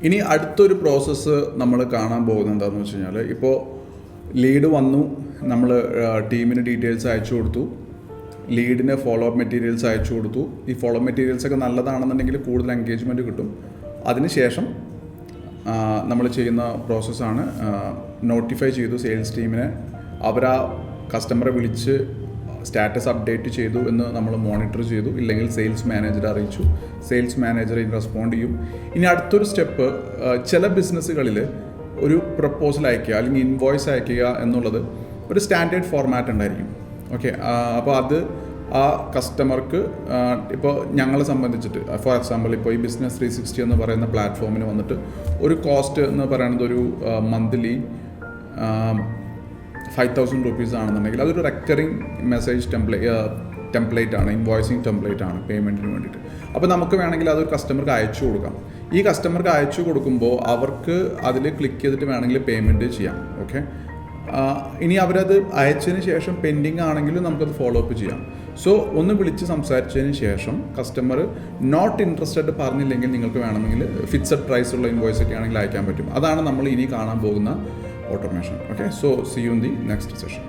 ഇനി അടുത്തൊരു പ്രോസസ്സ് നമ്മൾ കാണാൻ പോകുന്നത് എന്താണെന്ന് വെച്ച് കഴിഞ്ഞാൽ, ഇപ്പോൾ ലീഡ് വന്നു, നമ്മൾ ടീമിന് ഡീറ്റെയിൽസ് അയച്ചു കൊടുത്തു, ലീഡിന് ഫോളോ അപ്പ് മെറ്റീരിയൽസ് അയച്ചു കൊടുത്തു. ഈ ഫോളോ അപ്പ് മെറ്റീരിയൽസൊക്കെ നല്ലതാണെന്നുണ്ടെങ്കിൽ കൂടുതൽ എൻഗേജ്മെൻറ്റ് കിട്ടും. അതിനുശേഷം നമ്മൾ ചെയ്യുന്ന പ്രോസസ്സാണ് നോട്ടിഫൈ ചെയ്തു സെയിൽസ് ടീമിനെ. അവരാ കസ്റ്റമറെ വിളിച്ച് സ്റ്റാറ്റസ് അപ്ഡേറ്റ് ചെയ്തു എന്ന് നമ്മൾ മോണിറ്റർ ചെയ്തു. ഇല്ലെങ്കിൽ സെയിൽസ് മാനേജറെ അറിയിച്ചു. സെയിൽസ് മാനേജർ റെസ്പോണ്ട് ചെയ്യും. ഇനി അടുത്തൊരു സ്റ്റെപ്പ്, ചില ബിസിനസ്സുകളിൽ ഒരു പ്രപ്പോസൽ അയക്കുക അല്ലെങ്കിൽ ഇൻവോയ്സ് അയക്കുക എന്നുള്ളത് ഒരു സ്റ്റാൻഡേർഡ് ഫോർമാറ്റ് ഉണ്ടായിരിക്കും. ഓക്കെ, അപ്പോൾ അത് ആ കസ്റ്റമർക്ക് ഇപ്പോൾ ഞങ്ങളെ സംബന്ധിച്ചിട്ട് ഫോർ എക്സാമ്പിൾ ഇപ്പോൾ ഈ ബിസിനസ് 360 എന്ന് പറയുന്ന പ്ലാറ്റ്ഫോമിന് വന്നിട്ട് ഒരു കോസ്റ്റ് എന്ന് പറയുന്നത് ഒരു മന്ത്ലി 5,000 rupees ആണെന്നുണ്ടെങ്കിൽ അതൊരു റെക്കറിങ് മെസ്സേജ് ടെംപ്ലേറ്റ് ആണ്, ഇൻവോയ്സിങ് ടെംപ്ലേറ്റ് ആണ് പേയ്മെൻറ്റിന് വേണ്ടിയിട്ട്. അപ്പോൾ നമുക്ക് വേണമെങ്കിൽ അതൊരു കസ്റ്റമർക്ക് അയച്ചു കൊടുക്കാം. ഈ കസ്റ്റമർക്ക് അയച്ചു കൊടുക്കുമ്പോൾ അവർക്ക് അതിൽ ക്ലിക്ക് ചെയ്തിട്ട് വേണമെങ്കിൽ പേയ്മെൻറ്റ് ചെയ്യാം. ഓക്കെ, ഇനി അവരത് അയച്ചതിന് ശേഷം പെൻഡിങ് ആണെങ്കിലും നമുക്കത് ഫോളോ അപ്പ് ചെയ്യാം. സോ ഒന്ന് വിളിച്ച് സംസാരിച്ചതിന് ശേഷം കസ്റ്റമർ നോട്ട് ഇൻട്രസ്റ്റഡ് പറഞ്ഞില്ലെങ്കിൽ നിങ്ങൾക്ക് വേണമെങ്കിൽ ഫിക്സഡ് പ്രൈസ് ഉള്ള ഇൻവോയ്സ് ഒക്കെ ആണെങ്കിൽ അയക്കാൻ പറ്റും. അതാണ് നമ്മൾ ഇനി കാണാൻ പോകുന്ന automation. Okay, so see you in the next session.